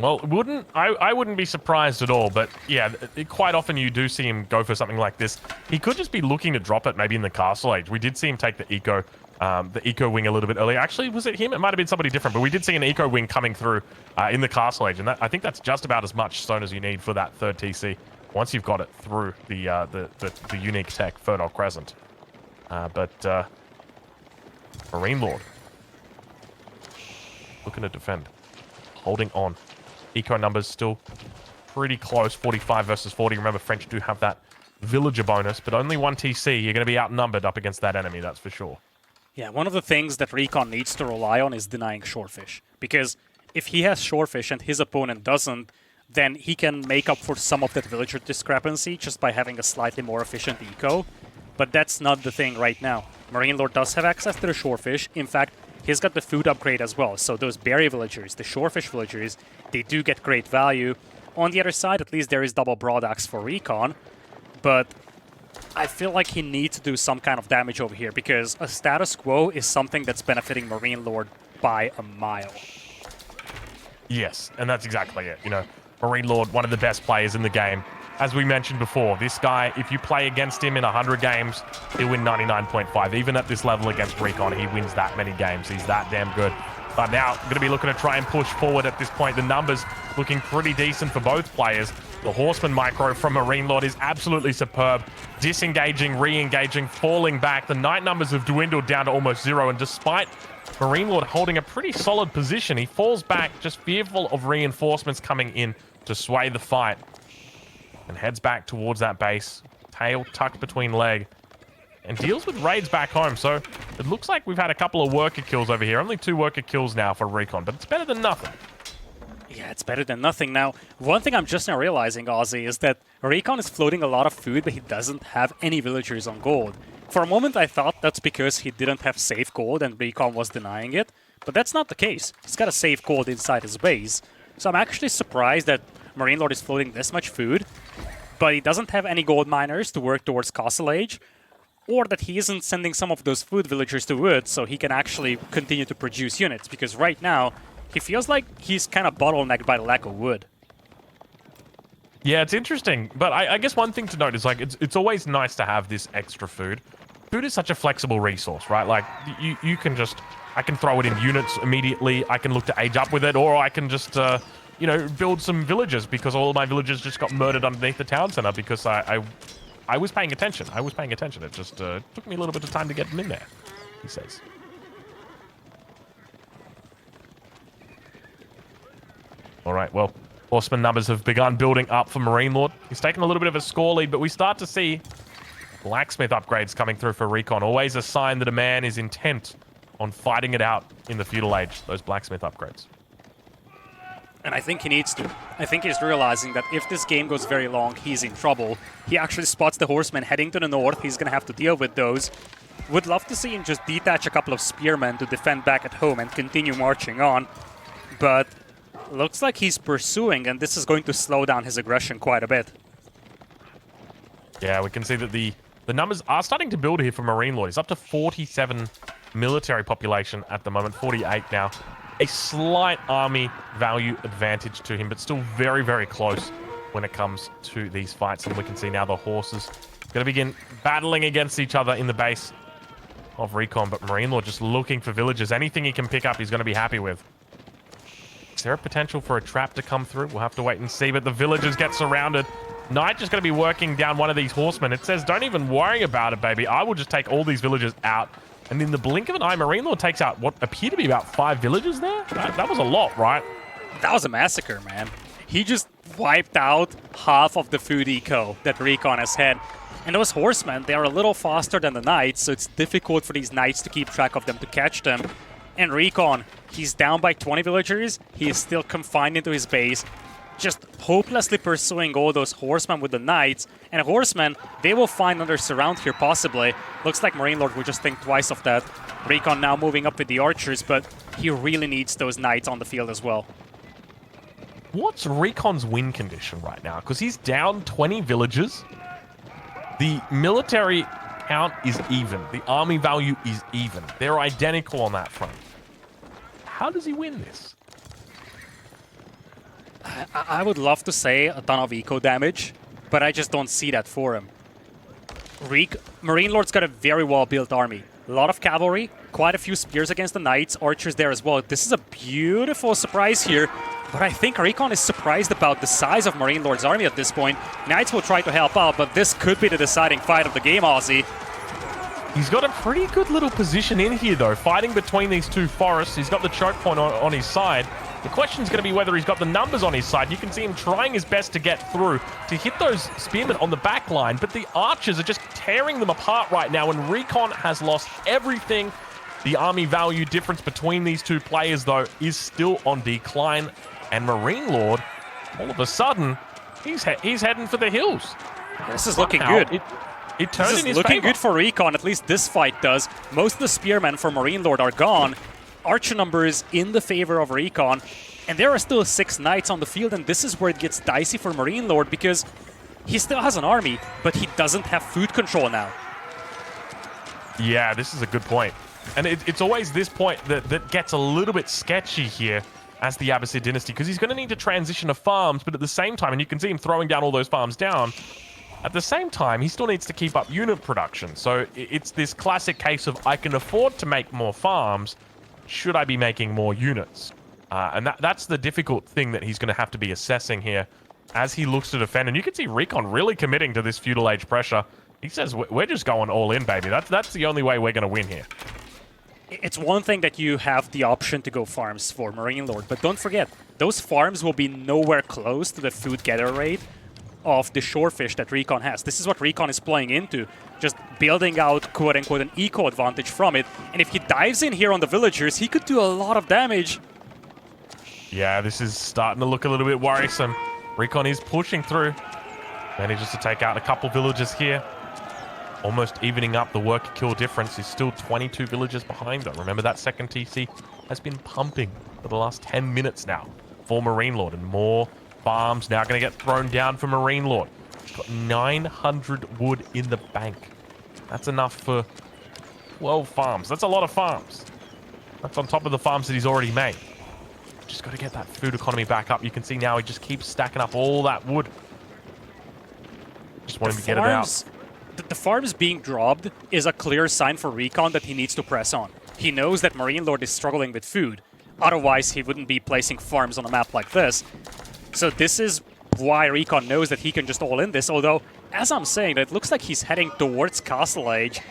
Well, I wouldn't be surprised at all, but yeah, quite often you do see him go for something like this. He could just be looking to drop it maybe in the Castle Age. We did see him take the eco wing a little bit earlier. Actually, was it him? It might have been somebody different, but we did see an eco wing coming through in the Castle Age, and I think that's just about as much stone as you need for that 3rd TC once you've got it through the unique tech Fertile Crescent. MarineLorD looking to defend, holding on. Eco numbers still pretty close, 45 versus 40. Remember, French do have that villager bonus, but only 1 TC. You're going to be outnumbered up against that enemy, that's for sure. Yeah, one of the things that RecoN needs to rely on is denying shorefish. Because if he has shorefish and his opponent doesn't, then he can make up for some of that villager discrepancy just by having a slightly more efficient eco. But that's not the thing right now. MarineLorD does have access to the shorefish. In fact, he's got the food upgrade as well. So those berry villagers, the shorefish villagers, they do get great value. On the other side, at least there is double broadaxe for RecoN. But I feel like he needs to do some kind of damage over here because a status quo is something that's benefiting MarineLorD by a mile. Yes, and that's exactly it. You know, MarineLorD, one of the best players in the game. As we mentioned before, this guy, if you play against him in 100 games, he'll win 99.5. Even at this level against RecoN, he wins that many games. He's that damn good. But now, going to be looking to try and push forward at this point. The numbers looking pretty decent for both players. The Horseman micro from MarineLorD is absolutely superb. Disengaging, re-engaging, falling back. The Knight numbers have dwindled down to almost 0. And despite MarineLorD holding a pretty solid position, he falls back, just fearful of reinforcements coming in to sway the fight. And heads back towards that base, tail tucked between leg, and deals with raids back home. So it looks like we've had a couple of worker kills over here. Only 2 worker kills now for RecoN, but it's better than nothing. Yeah, it's better than nothing. Now, one thing I'm just now realizing, Aussie, is that RecoN is floating a lot of food, but he doesn't have any villagers on gold. For a moment, I thought that's because he didn't have safe gold and RecoN was denying it, but that's not the case. He's got a safe gold inside his base. So I'm actually surprised that MarineLorD is floating this much food, but he doesn't have any gold miners to work towards Castle Age, or that he isn't sending some of those food villagers to wood so he can actually continue to produce units, because right now, he feels like he's kind of bottlenecked by the lack of wood. Yeah, it's interesting, but I guess one thing to note is, like, it's always nice to have this extra food. Food is such a flexible resource, right? Like, you can just... I can throw it in units immediately, I can look to age up with it, or I can just... you know, build some villages because all of my villagers just got murdered underneath the town center because I was paying attention. I was paying attention. It just took me a little bit of time to get them in there, he says. All right, well, Horseman numbers have begun building up for MarineLorD. He's taken a little bit of a score lead, but we start to see blacksmith upgrades coming through for RecoN. Always a sign that a man is intent on fighting it out in the feudal age, those blacksmith upgrades. And I think he needs to. I think he's realizing that if this game goes very long, he's in trouble. He actually spots the horsemen heading to the north. He's going to have to deal with those. Would love to see him just detach a couple of spearmen to defend back at home and continue marching on. But looks like he's pursuing, and this is going to slow down his aggression quite a bit. Yeah, we can see that the numbers are starting to build here for MarineLorD. He's up to 47 military population at the moment, 48 now. A slight army value advantage to him, but still very, very close when it comes to these fights. And we can see now the horses going to begin battling against each other in the base of RecoN, but MarineLorD just looking for villagers. Anything he can pick up, he's going to be happy with. Is there a potential for a trap to come through? We'll have to wait and see, but the villagers get surrounded. Knight just going to be working down one of these horsemen. It says, don't even worry about it, baby. I will just take all these villagers out. And in the blink of an eye, MarineLorD takes out what appear to be about 5 villagers there. That was a lot, right? That was a massacre, man. He just wiped out half of the food eco that RecoN has had. And those horsemen, they are a little faster than the knights, so it's difficult for these knights to keep track of them, to catch them. And RecoN, he's down by 20 villagers. He is still confined into his base, just hopelessly pursuing all those horsemen with the knights. And horsemen, they will find another surround here, possibly. Looks like MarineLorD will just think twice of that. RecoN now moving up with the archers, but he really needs those knights on the field as well. What's RecoN's win condition right now? Because he's down 20 villagers. The military count is even. The army value is even. They're identical on that front. How does he win this? I would love to say a ton of eco damage, but I just don't see that for him. MarineLorD's got a very well-built army. A lot of cavalry, quite a few spears against the knights, archers there as well. This is a beautiful surprise here, but I think RecoN is surprised about the size of MarineLorD's army at this point. Knights will try to help out, but this could be the deciding fight of the game, Aussie. He's got a pretty good little position in here, though, fighting between these two forests. He's got the choke point on his side. The question is going to be whether he's got the numbers on his side. You can see him trying his best to get through, to hit those spearmen on the back line, but the archers are just tearing them apart right now, and RecoN has lost everything. The army value difference between these two players, though, is still on decline, and MarineLorD, all of a sudden, he's heading for the hills. This is looking good. It turned this in is his looking favor. good for RecoN, at least this fight does. Most of the spearmen for MarineLorD are gone. Archer numbers in the favor of RecoN, and there are still 6 knights on the field, and this is where it gets dicey for MarineLorD, because he still has an army, but he doesn't have food control now. Yeah, this is a good point. And it's always this point that gets a little bit sketchy here as the Abbasid dynasty, because he's going to need to transition to farms, but at the same time, and you can see him throwing down all those farms down, at the same time, he still needs to keep up unit production. So it's this classic case of, I can afford to make more farms, should I be making more units? And that's the difficult thing that he's going to have to be assessing here as he looks to defend. And you can see RecoN really committing to this feudal age pressure. He says, we're just going all in, baby. That's the only way we're going to win here. It's one thing that you have the option to go farms for MarineLorD, but don't forget, those farms will be nowhere close to the food gather rate of the shorefish that RecoN has. This is what RecoN is playing into, just building out, quote-unquote, an eco advantage from it. And if he dives in here on the villagers, he could do a lot of damage. Yeah, this is starting to look a little bit worrisome. RecoN is pushing through. Manages to take out a couple villagers here. Almost evening up the worker-kill difference. He's still 22 villagers behind, though. Remember, that second TC has been pumping for the last 10 minutes now for MarineLorD, and more farms now going to get thrown down for MarineLorD. Got 900 wood in the bank. That's enough for 12 farms. That's a lot of farms. That's on top of the farms that he's already made. Just got to get that food economy back up. You can see now he just keeps stacking up all that wood. Just wanting to get it out. The farms being dropped is a clear sign for RecoN that he needs to press on. He knows that MarineLorD is struggling with food. Otherwise, he wouldn't be placing farms on a map like this. So this is why RecoN knows that he can just all in this, although, as I'm saying, it looks like he's heading towards Castle Age.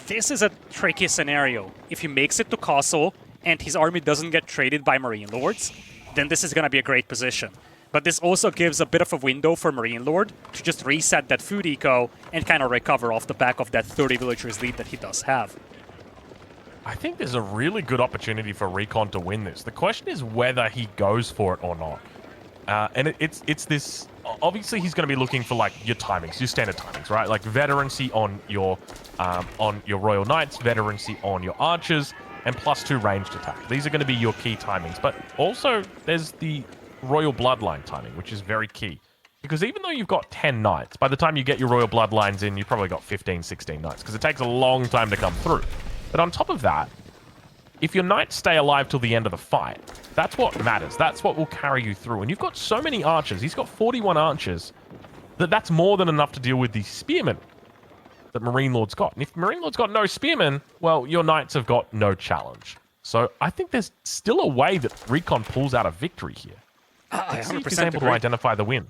This is a tricky scenario. If he makes it to Castle and his army doesn't get traded by MarineLords, then this is going to be a great position. But this also gives a bit of a window for MarineLorD to just reset that food eco and kind of recover off the back of that 30 villagers lead that he does have. I think there's a really good opportunity for RecoN to win this. The question is whether he goes for it or not. And it's this... Obviously, he's going to be looking for, like, your timings, your standard timings, right? Like, veterancy on your Royal Knights, veterancy on your Archers, and +2 ranged attack. These are going to be your key timings. But also, there's the Royal Bloodline timing, which is very key. Because even though you've got 10 Knights, by the time you get your Royal Bloodlines in, you've probably got 15, 16 Knights, because it takes a long time to come through. But on top of that, if your Knights stay alive till the end of the fight, that's what matters. That's what will carry you through. And you've got so many archers. He's got 41 archers. That's more than enough to deal with the spearmen that MarineLorD's got. And if MarineLorD's got no spearmen, well, your Knights have got no challenge. So I think there's still a way that RecoN pulls out a victory here. I Let's see if 100% he's able agree. to identify the win.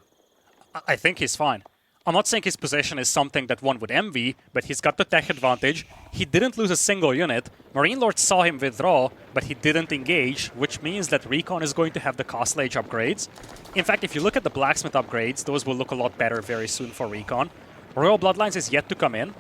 I think he's fine. I'm not saying his position is something that one would envy, but he's got the tech advantage. He didn't lose a single unit. MarineLorD saw him withdraw, but he didn't engage, which means that RecoN is going to have the Castle Age upgrades. In fact, if you look at the Blacksmith upgrades, those will look a lot better very soon for RecoN. Royal Bloodlines is yet to come in,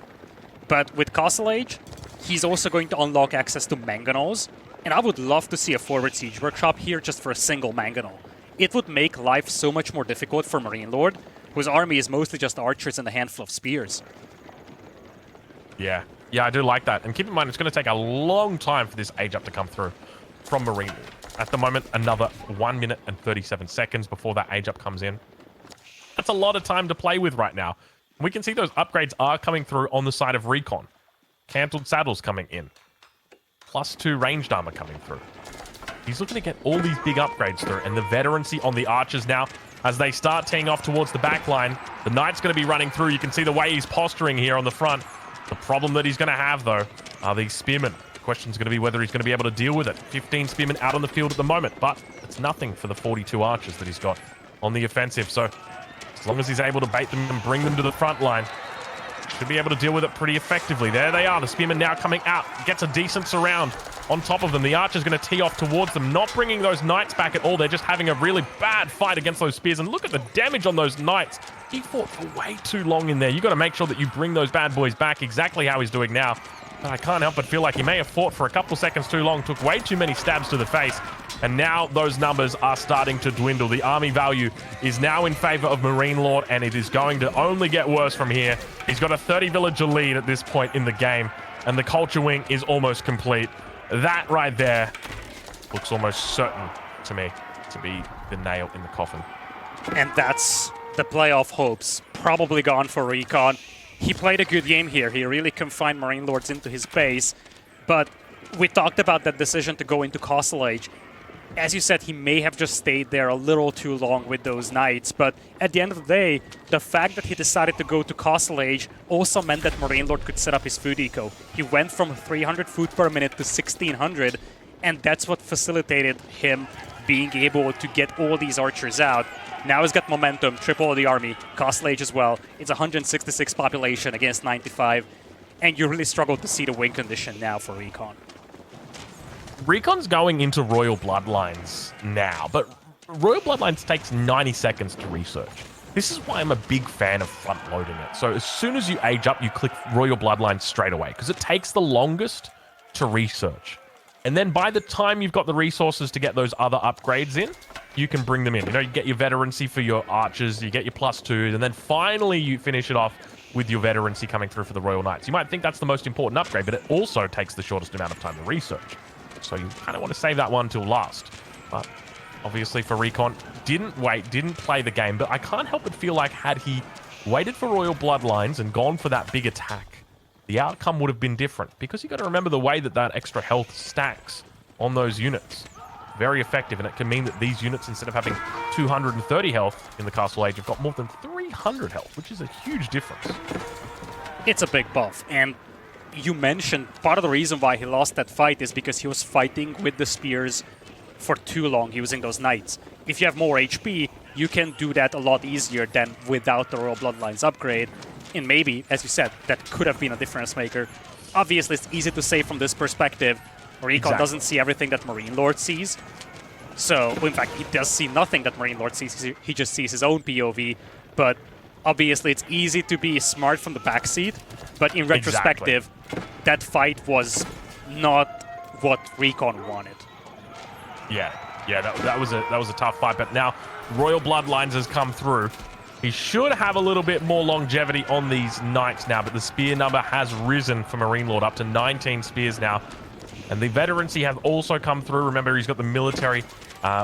but with Castle Age, he's also going to unlock access to Mangonels, and I would love to see a forward siege workshop here just for a single Mangonel. It would make life so much more difficult for MarineLorD, whose army is mostly just archers and a handful of spears. Yeah, I do like that. And keep in mind, it's going to take a long time for this age up to come through from MarineLorD. At the moment, another 1 minute and 37 seconds before that age up comes in. That's a lot of time to play with right now. We can see those upgrades are coming through on the side of RecoN. Cantled saddles coming in. +2 ranged armor coming through. He's looking to get all these big upgrades through, and the veterancy on the archers now, as they start teeing off towards the back line. The knight's going to be running through. You can see the way he's posturing here on the front. The problem that he's going to have, though, are these spearmen. The question's going to be whether he's going to be able to deal with it. 15 spearmen out on the field at the moment, but it's nothing for the 42 archers that he's got on the offensive. So as long as he's able to bait them and bring them to the front line, should be able to deal with it pretty effectively. There they are. The spearmen now coming out. Gets a decent surround on top of them. The archer's going to tee off towards them, not bringing those knights back at all. They're just having a really bad fight against those spears. And look at the damage on those knights. He fought for way too long in there. You got to make sure that you bring those bad boys back exactly how he's doing now. And I can't help but feel like he may have fought for a couple seconds too long, took way too many stabs to the face. And now those numbers are starting to dwindle. The army value is now in favor of MarineLorD, and it is going to only get worse from here. He's got a 30 villager lead at this point in the game, and the culture wing is almost complete. That right there looks almost certain to me to be the nail in the coffin. And that's the playoff hopes probably gone for RecoN. He played a good game here. He really confined MarineLords into his base, but we talked about that decision to go into Castle Age. As you said, he may have just stayed there a little too long with those knights, but at the end of the day, the fact that he decided to go to Castle Age also meant that MarineLorD could set up his food eco. He went from 300 food per minute to 1600, and that's what facilitated him being able to get all these archers out. Now he's got momentum, triple the army, Castle Age as well. It's 166 population against 95, and you really struggle to see the win condition now for RecoN. RecoN's going into Royal Bloodlines now, but Royal Bloodlines takes 90 seconds to research. This is why I'm a big fan of front-loading it. So as soon as you age up, you click Royal Bloodlines straight away, because it takes the longest to research. And then by the time you've got the resources to get those other upgrades in, you can bring them in. You know, you get your veterancy for your archers, you get your +2, and then finally you finish it off with your veterancy coming through for the Royal Knights. You might think that's the most important upgrade, but it also takes the shortest amount of time to research. So you kind of want to save that one till last. But obviously for RecoN, didn't wait, didn't play the game, but I can't help but feel like had he waited for Royal Bloodlines and gone for that big attack, the outcome would have been different. Because you got to remember the way that that extra health stacks on those units. Very effective, and it can mean that these units, instead of having 230 health in the Castle Age, have got more than 300 health, which is a huge difference. It's a big buff, and you mentioned part of the reason why he lost that fight is because he was fighting with the spears for too long using those knights. If you have more HP, you can do that a lot easier than without the Royal Bloodlines upgrade. And maybe, as you said, that could have been a difference maker. Obviously, it's easy to say from this perspective. RecoN doesn't see everything that MarineLorD sees. So, well, in fact, he does see nothing that MarineLorD sees. He just sees his own POV. But obviously, it's easy to be smart from the backseat. But in retrospective, that fight was not what RecoN wanted. Yeah, that was a tough fight. But now Royal Bloodlines has come through. He should have a little bit more longevity on these knights now, but the spear number has risen for MarineLorD up to 19 spears now. And the veterancy have also come through. Remember, he's got the military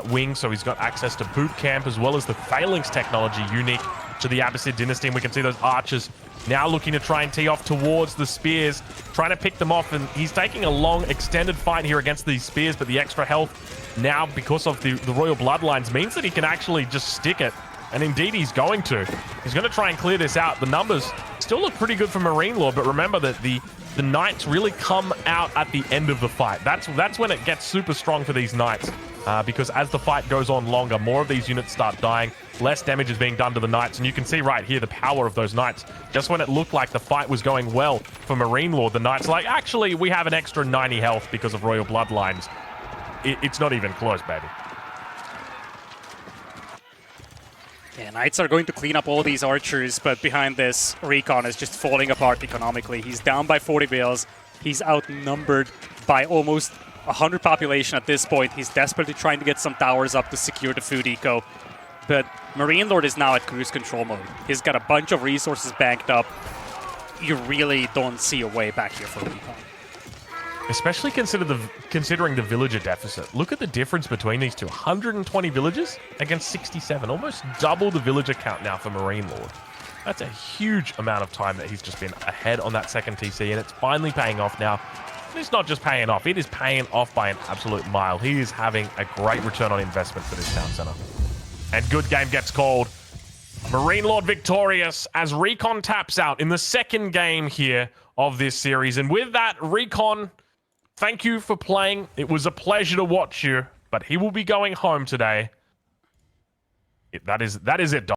wing, so he's got access to boot camp as well as the phalanx technology unique to the Abbasid dynasty. And we can see those archers now looking to try and tee off towards the spears, trying to pick them off. And he's taking a long, extended fight here against these spears, but the extra health now, because of the Royal Bloodlines, means that he can actually just stick it. And indeed, he's going to. He's going to try and clear this out. The numbers still look pretty good for MarineLorD, but remember that the knights really come out at the end of the fight. That's when it gets super strong for these knights. because as the fight goes on longer, more of these units start dying, less damage is being done to the knights, and you can see right here the power of those knights. Just when it looked like the fight was going well for MarineLorD, the knights are like, actually, we have an extra 90 health because of Royal Bloodlines. It's not even close, baby. Yeah, Knights are going to clean up all these archers, but behind this, RecoN is just falling apart economically. He's down by 40 bills. He's outnumbered by almost 100 population at this point. He's desperately trying to get some towers up to secure the food eco. But MarineLorD is now at cruise control mode. He's got a bunch of resources banked up. You really don't see a way back here for RecoN. Especially considering the villager deficit. Look at the difference between these two. 120 villagers against 67. Almost double the villager count now for MarineLorD. That's a huge amount of time that he's just been ahead on that second TC, and it's finally paying off now. It's not just paying off, it is paying off by an absolute mile. He is having a great return on investment for this town center. And good game gets called. MarineLorD victorious as RecoN taps out in the second game here of this series. And with that, RecoN, thank you for playing. It was a pleasure to watch you, but he will be going home today. That is it, Dom.